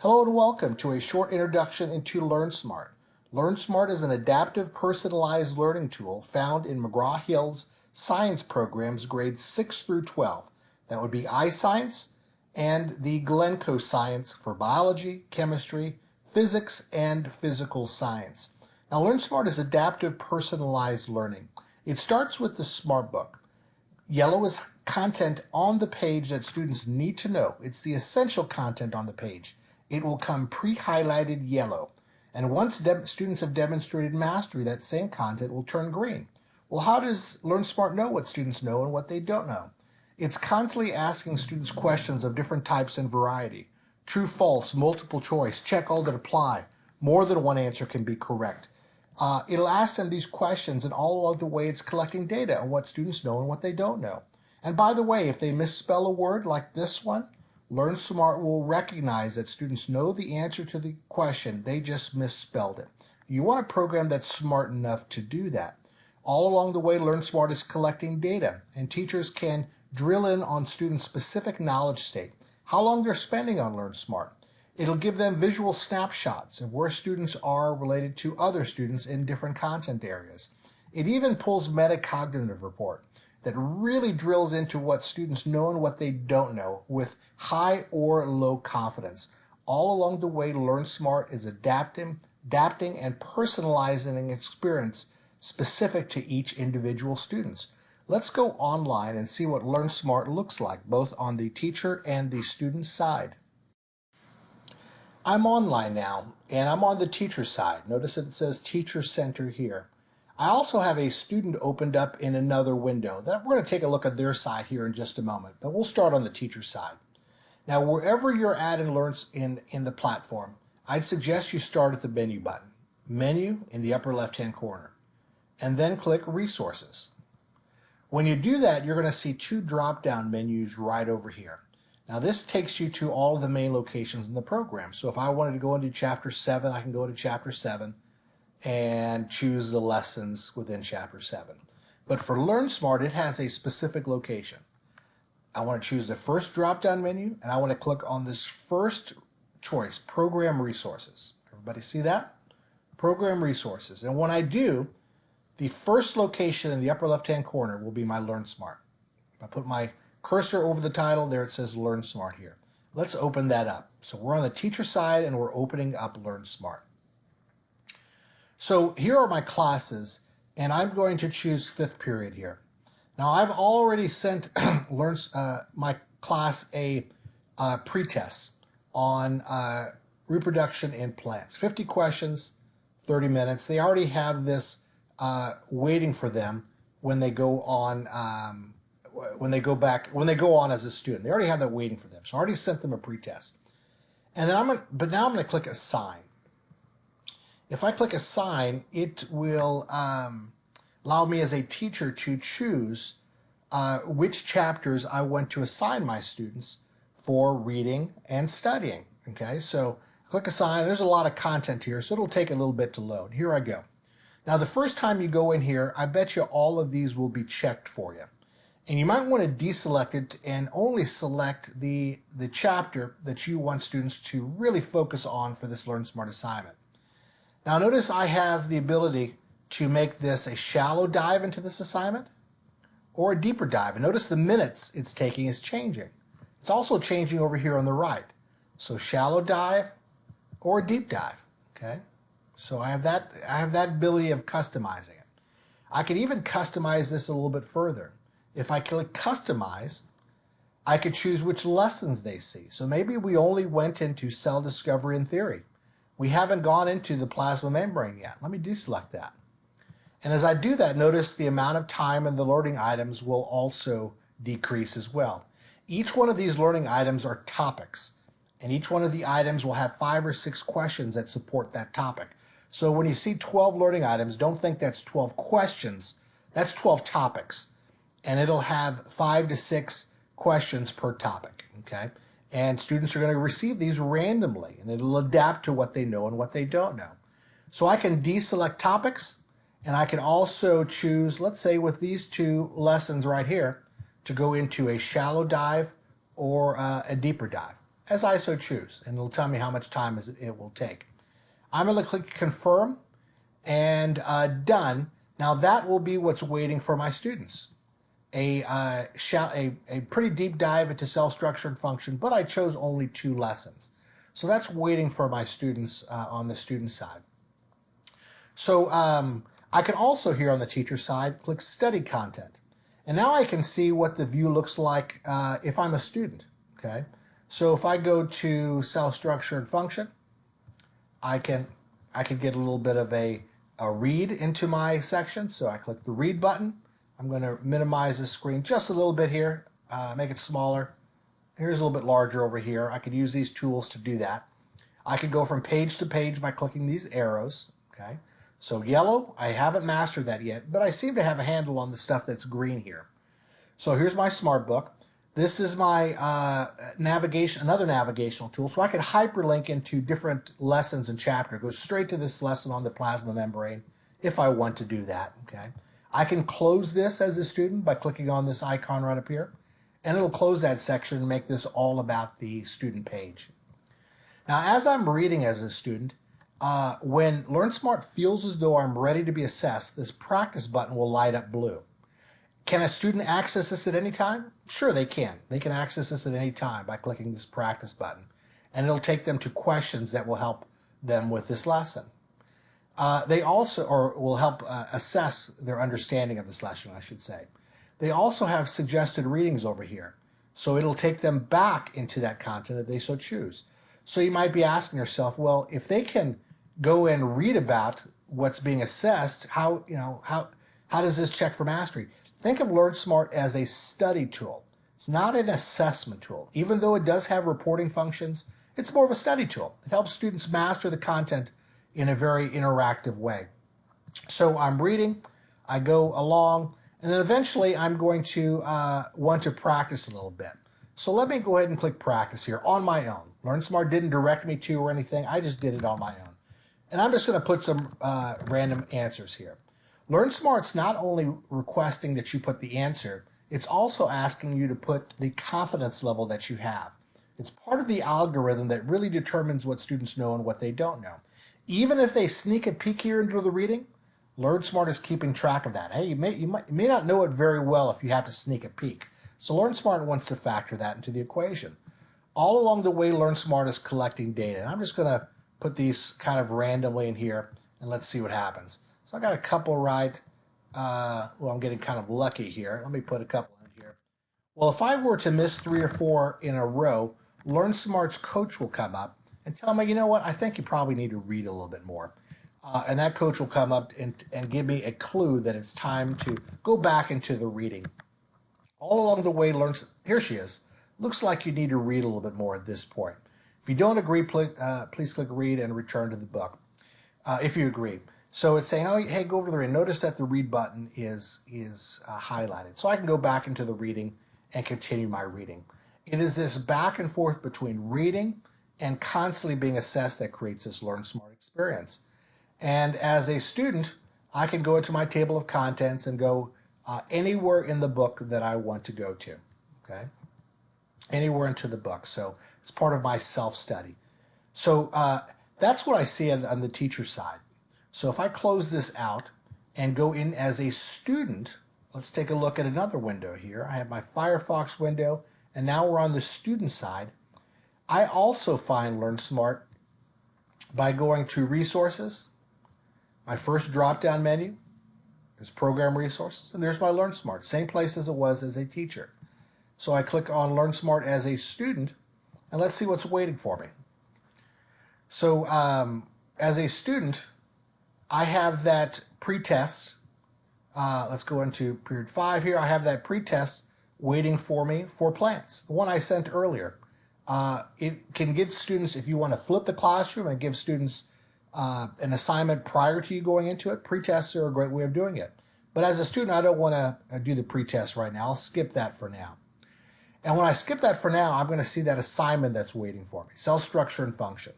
Hello and welcome to a short introduction into LearnSmart. LearnSmart is an adaptive personalized learning tool found in McGraw-Hill's science programs grades 6 through 12. That would be iScience and the Glencoe Science for biology, chemistry, physics, and physical science. Now LearnSmart is adaptive personalized learning. It starts with the Smart Book. Yellow is content on the page that students need to know. It's the essential content on the page. It will come pre-highlighted yellow. And once students have demonstrated mastery, that same content will turn green. Well, how does LearnSmart know what students know and what they don't know? It's constantly asking students questions of different types and variety. True, false, multiple choice, check all that apply. More than one answer can be correct. It'll ask them these questions, and all along the way, it's collecting data on what students know and what they don't know. And by the way, if they misspell a word like this one, LearnSmart will recognize that students know the answer to the question, they just misspelled it. You want a program that's smart enough to do that. All along the way, LearnSmart is collecting data, and teachers can drill in on students' specific knowledge state, how long they're spending on LearnSmart. It'll give them visual snapshots of where students are related to other students in different content areas. It even pulls metacognitive report that really drills into what students know and what they don't know with high or low confidence. All along the way, LearnSmart is adapting and personalizing an experience specific to each individual student. Let's go online and see what LearnSmart looks like, both on the teacher and the student side. I'm online now, and I'm on the teacher side. Notice that it says Teacher Center here. I also have a student opened up in another window. We're going to take a look at their side here in just a moment, but we'll start on the teacher side. Now, wherever you're at in the platform, I'd suggest you start at the menu button. Menu in the upper left-hand corner, and then click Resources. When you do that, you're going to see two drop-down menus right over here. Now this takes you to all of the main locations in the program. So if I wanted to go into Chapter 7, I can go to Chapter 7 and choose the lessons within Chapter 7. But for LearnSmart, it has a specific location. I want to choose the first drop-down menu, and I want to click on this first choice, Program Resources. Everybody see that? Program Resources. And when I do, the first location in the upper left-hand corner will be my LearnSmart. If I put my cursor over the title, there it says LearnSmart here. Let's open that up. So we're on the teacher side and we're opening up LearnSmart. So here are my classes, and I'm going to choose 5th period here. Now I've already sent my class a pretest on reproduction in plants. 50 questions, 30 minutes. They already have this waiting for them when they go on when they go on as a student. They already have that waiting for them. So I already sent them a pretest. And then but now I'm going to click Assign. If I click Assign, it will allow me as a teacher to choose which chapters I want to assign my students for reading and studying. Okay, so click Assign. There's a lot of content here, so it'll take a little bit to load. Here I go. Now the first time you go in here, I bet you all of these will be checked for you. And you might want to deselect it and only select the chapter that you want students to really focus on for this LearnSmart assignment. Now notice I have the ability to make this a shallow dive into this assignment or a deeper dive. And notice the minutes it's taking is changing. It's also changing over here on the right. So shallow dive or a deep dive. Okay? So I have that ability of customizing it. I can even customize this a little bit further. If I click Customize, I could choose which lessons they see. So maybe we only went into cell discovery and theory. We haven't gone into the plasma membrane yet. Let me deselect that. And as I do that, notice the amount of time and the learning items will also decrease as well. Each one of these learning items are topics, and each one of the items will have 5 or 6 questions that support that topic. So when you see 12 learning items, don't think that's 12 questions. That's 12 topics. And it'll have 5 to 6 questions per topic, okay? And students are going to receive these randomly, and it'll adapt to what they know and what they don't know. So I can deselect topics, and I can also choose, let's say with these 2 lessons right here, to go into a shallow dive or a deeper dive. as I so choose, and it'll tell me how much time it will take. I'm going to click confirm and done. Now that will be what's waiting for my students. A pretty deep dive into cell structure and function, but I chose only 2 lessons. So that's waiting for my students on the student side. So I can also here on the teacher side click study content. And now I can see what the view looks like if I'm a student. Okay, so if I go to cell structure and function, I can get a little bit of a read into my section. So I click the read button. I'm going to minimize the screen just a little bit here, make it smaller. Here's a little bit larger over here. I could use these tools to do that. I could go from page to page by clicking these arrows. Okay, so yellow, I haven't mastered that yet, but I seem to have a handle on the stuff that's green here. So here's my smart book. This is my another navigational tool, so I could hyperlink into different lessons and chapter. Go straight to this lesson on the plasma membrane if I want to do that. Okay, I can close this as a student by clicking on this icon right up here, and it'll close that section and make this all about the student page. Now, as I'm reading as a student, when LearnSmart feels as though I'm ready to be assessed, this practice button will light up blue. Can a student access this at any time? Sure, they can. They can access this at any time by clicking this practice button, and it'll take them to questions that will help them with this lesson. They also, or will help assess their understanding of this lesson, I should say. They also have suggested readings over here, so it'll take them back into that content if they so choose. So you might be asking yourself, well, if they can go and read about what's being assessed, how does this check for mastery? Think of LearnSmart as a study tool. It's not an assessment tool. Even though it does have reporting functions, it's more of a study tool. It helps students master the content in a very interactive way. So I'm reading, I go along, and then eventually I'm going to want to practice a little bit. So let me go ahead and click practice here on my own. LearnSmart didn't direct me to or anything. I just did it on my own. And I'm just going to put some random answers here. LearnSmart's not only requesting that you put the answer, it's also asking you to put the confidence level that you have. It's part of the algorithm that really determines what students know and what they don't know. Even if they sneak a peek here into the reading, LearnSmart is keeping track of that. Hey, you may not know it very well if you have to sneak a peek. So LearnSmart wants to factor that into the equation. All along the way, LearnSmart is collecting data. And I'm just going to put these kind of randomly in here, and let's see what happens. So I got a couple right. Well, I'm getting kind of lucky here. Let me put a couple in here. Well, if I were to miss 3 or 4 in a row, LearnSmart's coach will come up and tell me, you know what, I think you probably need to read a little bit more. And that coach will come up and give me a clue that it's time to go back into the reading. All along the way, here she is. Looks like you need to read a little bit more at this point. If you don't agree, please click read and return to the book. If you agree. So it's saying, oh, hey, go over the read. Notice that the read button is highlighted. So I can go back into the reading and continue my reading. It is this back and forth between reading and constantly being assessed that creates this LearnSmart experience. And as a student, I can go into my table of contents and go anywhere in the book that I want to go to, okay? Anywhere into the book. So it's part of my self-study. So that's what I see on the teacher side. So if I close this out and go in as a student, let's take a look at another window here. I have my Firefox window, and now we're on the student side. I also find LearnSmart by going to Resources. My first drop-down menu is Program Resources, and there's my LearnSmart, same place as it was as a teacher. So I click on LearnSmart as a student, and let's see what's waiting for me. So as a student, I have that pretest. Let's go into period 5 here. I have that pretest waiting for me for plants, the one I sent earlier. It can give students, if you want to flip the classroom and give students an assignment prior to you going into it, pretests are a great way of doing it. But as a student, I don't want to do the pretest right now. I'll skip that for now. And when I skip that for now, I'm going to see that assignment that's waiting for me, cell structure and function.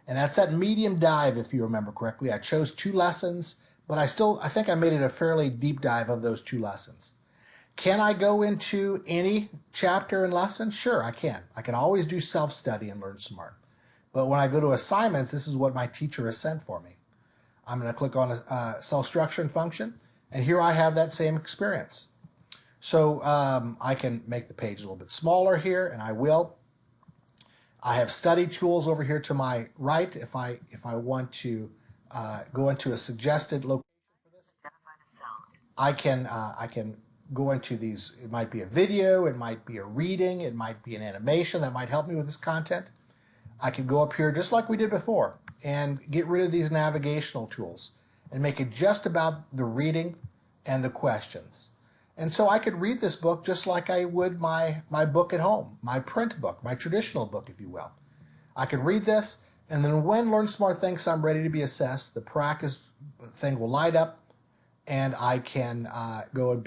And that's that medium dive, if you remember correctly. I chose 2 lessons, but I think I made it a fairly deep dive of those 2 lessons. Can I go into any chapter and lesson? Sure, I can. I can always do self-study and Learn Smart. But when I go to assignments, this is what my teacher has sent for me. I'm going to click on a cell structure and function, and here I have that same experience. So I can make the page a little bit smaller here, and I will. I have study tools over here to my right. If I want to go into a suggested location for this, I can go into these. It might be a video, it might be a reading, it might be an animation that might help me with this content. I can go up here just like we did before and get rid of these navigational tools and make it just about the reading and the questions. And so I could read this book just like I would my book at home, my print book, my traditional book, if you will. I could read this, and then when Learn Smart thinks I'm ready to be assessed, the practice thing will light up, and I can go and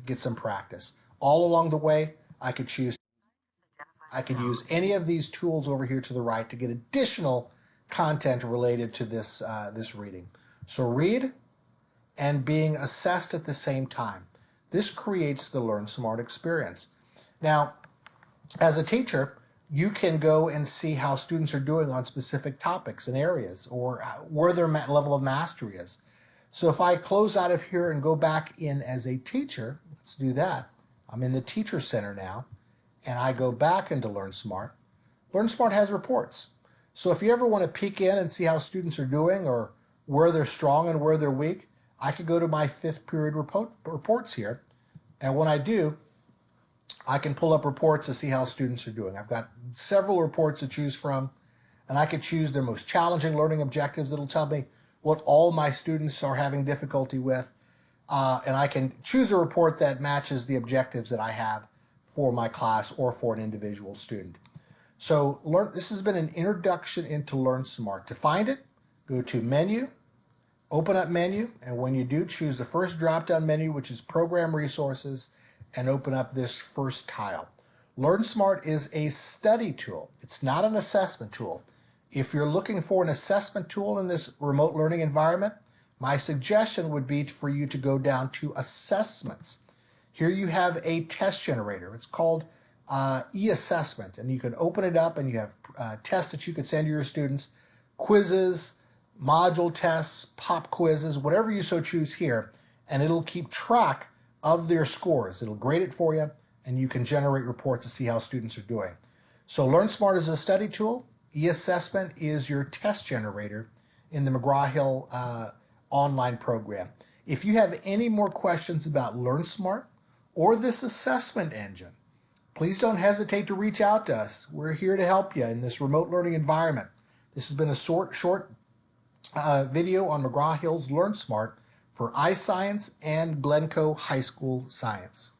get some practice. All along the way, I could use any of these tools over here to the right to get additional content related to this reading. So read and being assessed at the same time. This creates the Learn Smart experience. Now, as a teacher, you can go and see how students are doing on specific topics and areas, or where their level of mastery is. So if I close out of here and go back in as a teacher, let's do that. I'm in the Teacher Center now, and I go back into Learn Smart. Learn Smart has reports. So if you ever want to peek in and see how students are doing, or where they're strong and where they're weak, I could go to my 5th period reports here, and when I do, I can pull up reports to see how students are doing. I've got several reports to choose from, and I could choose their most challenging learning objectives. It'll tell me what all my students are having difficulty with, and I can choose a report that matches the objectives that I have for my class or for an individual student. So this has been an introduction into Learn Smart. To find it, go to Menu, open up Menu, and when you do, choose the first drop-down menu, which is Program Resources, and open up this first tile. Learn Smart is a study tool. It's not an assessment tool. If you're looking for an assessment tool in this remote learning environment, my suggestion would be for you to go down to Assessments. Here you have a test generator. It's called e-assessment, and you can open it up and you have tests that you could send to your students, quizzes, module tests, pop quizzes, whatever you so choose here, and it'll keep track of their scores. It'll grade it for you, and you can generate reports to see how students are doing. So Learn Smart is a study tool. E-assessment is your test generator in the McGraw-Hill online program. If you have any more questions about Learn Smart or this assessment engine, please don't hesitate to reach out to us. We're here to help you in this remote learning environment. This has been a short video on McGraw-Hill's Learn Smart for iScience and Glencoe High School Science.